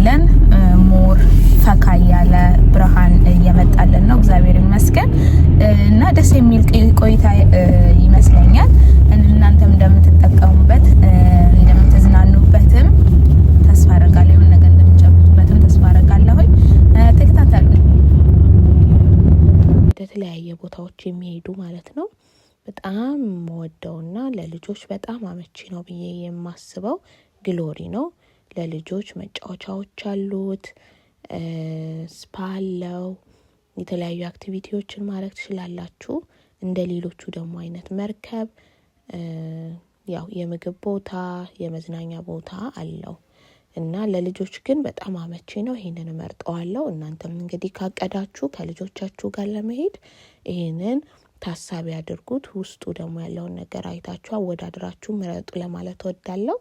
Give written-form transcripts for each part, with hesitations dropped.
እንገኛለን። ሞር ፈካ ያለ ብርሃን እየመጣልን ነው እግዚአብሔር ይመስገን እና ደስ የሚል ቆይታ ይመስለኛል። እናንተም እንደምትጠቀሙበት እንደምትዝናኑበትም ተስፋ አደርጋለሁ። ነገር እንደምትጨብጡበትም ተስፋ አደርጋለሁ። ተከታተሉ። ወደ ተለያየ ቦታዎች የሚሄዱ ማለት ነው። በጣም ወደውና ለልጆች በጣም አመቺ ነው ብዬ የማስበው ግሎሪ ነው። ለልጆች መጫወቻዎች አሉት፣ ስፓ አለው፣ የተለያዩ አክቲቪቲዎችን ማድረግ ትችላላችሁ። እንደ ሌሎቹ ደግሞ አይነት መርከብ ያው የምግብ ቦታ፣ የመዝናኛ ቦታ አለው እና ለልጆች ግን በጣም አመቺ ነው። ይሄንን እመርጠዋለሁ። እናንተም እንግዲህ ካቀዳችሁ ከልጆቻችሁ ጋር ለመሄድ ይሄንን ታሳቢ አድርጉት። ውስጡ ደግሞ ያለውን ነገር አይታችሁ አወዳድራችሁ ምረጡ ለማለት እወዳለሁ።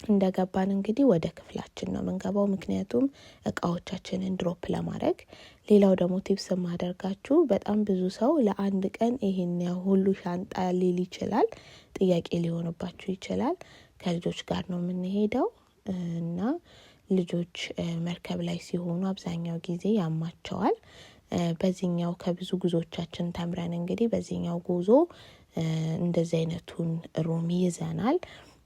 እንደገባን እንግዲህ ወደ ክፍላችን ነው የምንገባው፣ ምክንያቱም እቃዎቻችንን ድሮፕ ለማድረግ። ሌላው ደግሞ ቲፕስ ማደርጋችሁ በጣም ብዙ ሰው ለአንድ ቀን ይሄን ሁሉ ሻንጣ ሊል ይችላል፣ ጥያቄ ሊሆንባችሁ ይችላል። ከልጆች ጋር ነው የምንሄደው እና ልጆች መርከብ ላይ ሲሆኑ አብዛኛው ጊዜ ያማቸዋል። በዚህኛው ከብዙ ጉዞቻችን ተምረን እንግዲህ በዚህኛው ጉዞ እንደዚህ አይነቱን ሩም ይዘናል።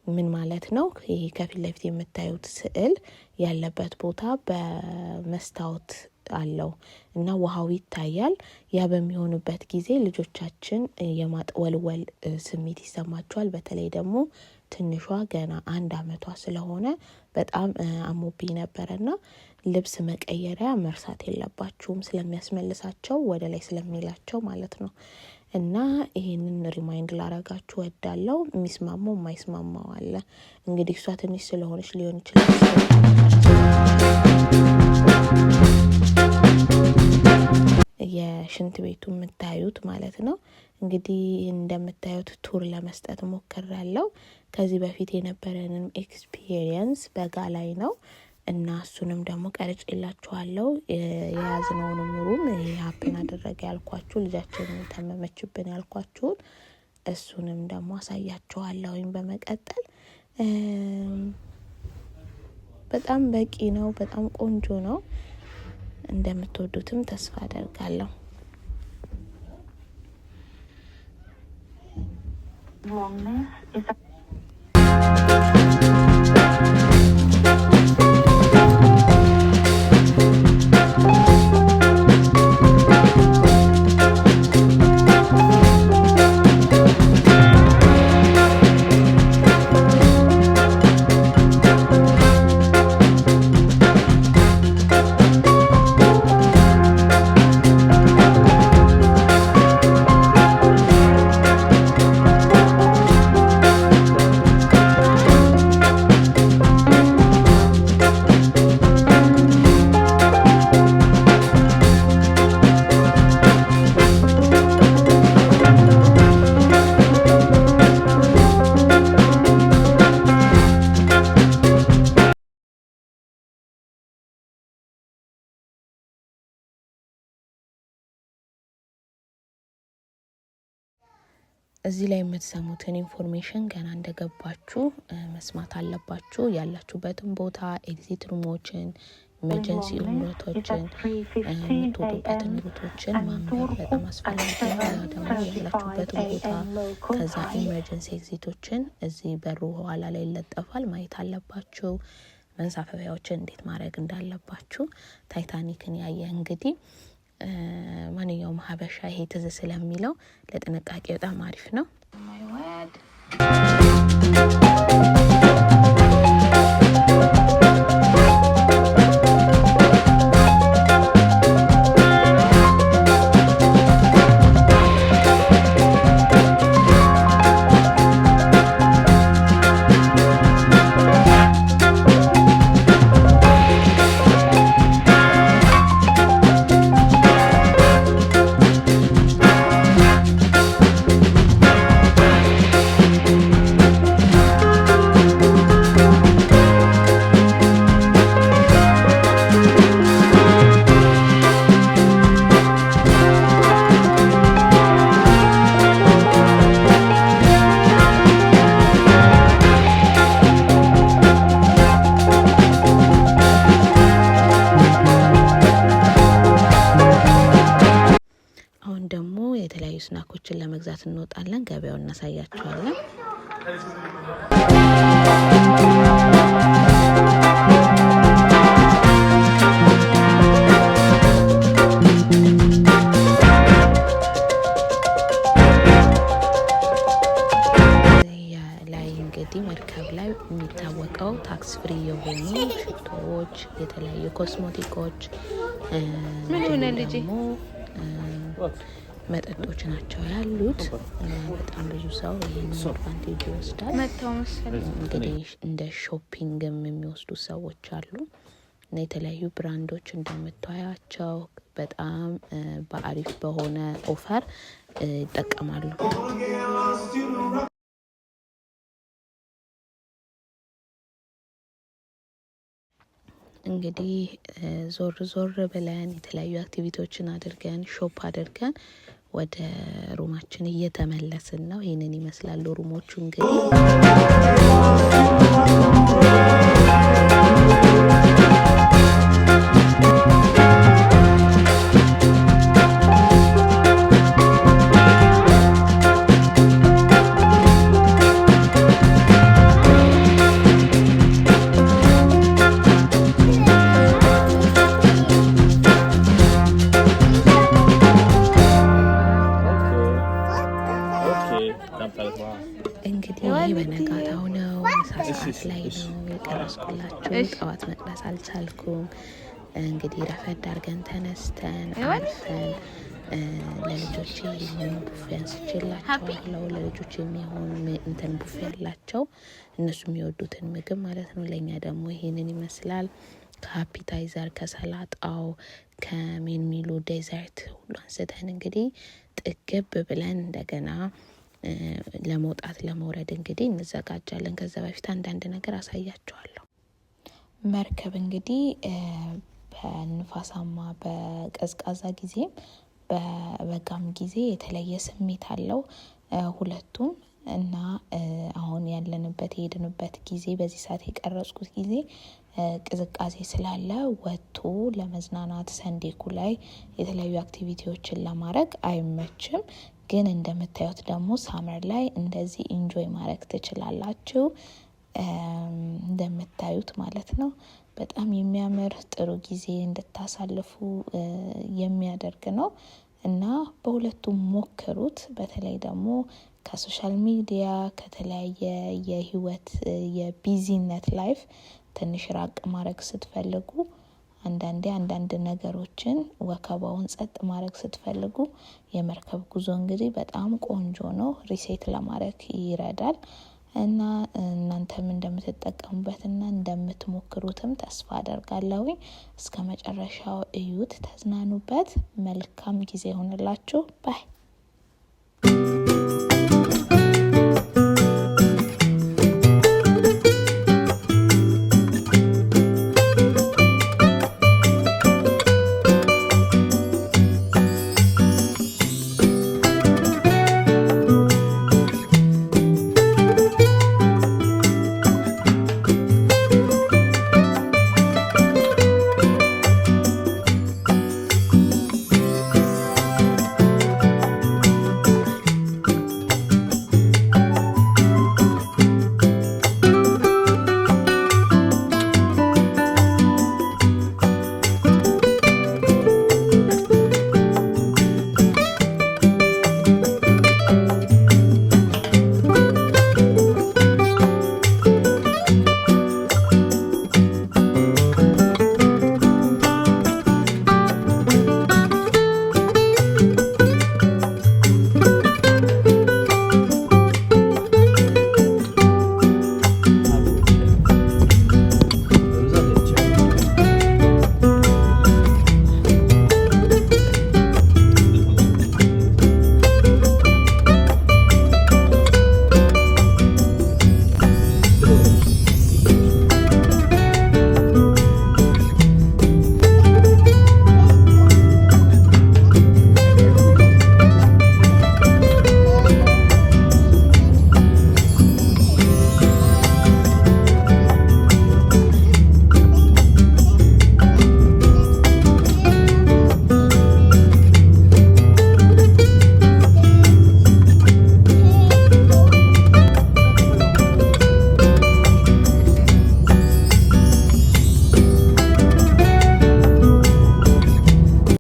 ምን ማለት ነው? ይሄ ከፊት ለፊት የምታዩት ስዕል ያለበት ቦታ በመስታወት አለው እና ውሃው ይታያል። ያ በሚሆንበት ጊዜ ልጆቻችን የማጥወልወል ስሜት ይሰማቸዋል። በተለይ ደግሞ ትንሿ ገና 1 አመቷ ስለሆነ በጣም አሞብኝ ነበርና ልብስ መቀየሪያ መርሳት የለባችሁም፣ ስለሚያስመልሳቸው ወደ ላይ ስለሚላቸው ማለት ነው። እና ይሄንን ሪማይንድ ላረጋችሁ ወዳለው። የሚስማማው የማይስማማው አለ። እንግዲህ እሷ ትንሽ ስለሆነች ሊሆን ይችላል። የሽንት ቤቱ የምታዩት ማለት ነው። እንግዲህ እንደምታዩት ቱር ለመስጠት ሞክሬያለሁ። ከዚህ በፊት የነበረንም ኤክስፒሪየንስ በጋ ላይ ነው እና እሱንም ደግሞ ቀርጬላችኋለሁ። የያዝነውንም ሩም ሀፕን አደረገ ያልኳችሁ ልጃችንን ተመመችብን ያልኳችሁን እሱንም ደግሞ አሳያችኋለሁኝ በመቀጠል። በጣም በቂ ነው። በጣም ቆንጆ ነው። እንደምትወዱትም ተስፋ አደርጋለሁ። እዚህ ላይ የምትሰሙትን ኢንፎርሜሽን ገና እንደገባችሁ መስማት አለባችሁ። ያላችሁበትን ቦታ፣ ኤግዚት ሩሞችን፣ ኢመርጀንሲ ሩቶችን፣ የምትወጡበትን ሩቶችን ማንበብ በጣም አስፈላጊ ነው። ደግሞ ያላችሁበትን ቦታ ከዛ ኢመርጀንሲ ኤግዚቶችን እዚህ በሩ ኋላ ላይ ይለጠፋል፣ ማየት አለባችሁ። መንሳፈፊያዎችን እንዴት ማድረግ እንዳለባችሁ። ታይታኒክን ያየ እንግዲህ ማንኛውም ሀበሻ ይሄ ትዝ ስለሚለው ለጥንቃቄ በጣም አሪፍ ነው። እቃዎችን ለመግዛት እንወጣለን። ገበያውን እናሳያችኋለን። መርከብ ላይ የሚታወቀው ታክስ ፍሪ የሆኑ ሽቶዎች፣ የተለያዩ ኮስሞቲኮች ደግሞ መጠጦች ናቸው ያሉት። በጣም ብዙ ሰው ይህን አድቫንቴጅ ይወስዳል። እንግዲህ እንደ ሾፒንግም የሚወስዱ ሰዎች አሉ እና የተለያዩ ብራንዶች እንደምታያቸው በጣም በአሪፍ በሆነ ኦፈር ይጠቀማሉ። እንግዲህ ዞር ዞር ብለን የተለያዩ አክቲቪቲዎችን አድርገን ሾፕ አድርገን ወደ ሩማችን እየተመለስን ነው። ይህንን ይመስላሉ ሩሞቹ እንግዲህ እንግዲህ በነጋታው ነው፣ ምሳ ሰዓት ላይ ነው የቀረስኩላችሁ። ጠዋት መቅረስ አልቻልኩም። እንግዲህ ረፈድ አድርገን ተነስተን አርፈን ለልጆች የሚሆን ቡፌ አንስቼላቸዋለሁ። ለልጆች የሚሆን እንትን ቡፌ ያላቸው እነሱ የሚወዱትን ምግብ ማለት ነው። ለእኛ ደግሞ ይሄንን ይመስላል። ከአፒታይዘር ከሰላጣው ከሜን ሚሉ ዴዘርት ሁሉ አንስተን እንግዲህ ጥግብ ብለን እንደገና ለመውረድ እንግዲህ እንዘጋጃለን። ከዛ በፊት አንዳንድ ነገር አሳያቸዋለሁ። መርከብ እንግዲህ በንፋሳማ በቀዝቃዛ ጊዜም በበጋም ጊዜ የተለየ ስሜት አለው ሁለቱም። እና አሁን ያለንበት የሄድንበት ጊዜ በዚህ ሰዓት የቀረጽኩት ጊዜ ቅዝቃዜ ስላለ ወጥቶ ለመዝናናት ሰንዴኩ ላይ የተለያዩ አክቲቪቲዎችን ለማድረግ አይመችም። ግን እንደምታዩት ደግሞ ሳመር ላይ እንደዚህ ኢንጆይ ማድረግ ትችላላችሁ። እንደምታዩት ማለት ነው። በጣም የሚያምር ጥሩ ጊዜ እንድታሳልፉ የሚያደርግ ነው እና በሁለቱም ሞክሩት። በተለይ ደግሞ ከሶሻል ሚዲያ ከተለያየ የህይወት የቢዚነት ላይፍ ትንሽ ራቅ ማድረግ ስትፈልጉ አንዳንድ ነገሮችን ወከባውን ጸጥ ማድረግ ስትፈልጉ የመርከብ ጉዞ እንግዲህ በጣም ቆንጆ ነው። ሪሴት ለማድረግ ይረዳል እና እናንተም እንደምትጠቀሙበትና እንደምትሞክሩትም ተስፋ አደርጋለሁ። እስከ መጨረሻው እዩት፣ ተዝናኑበት። መልካም ጊዜ ይሆንላችሁ። ባይ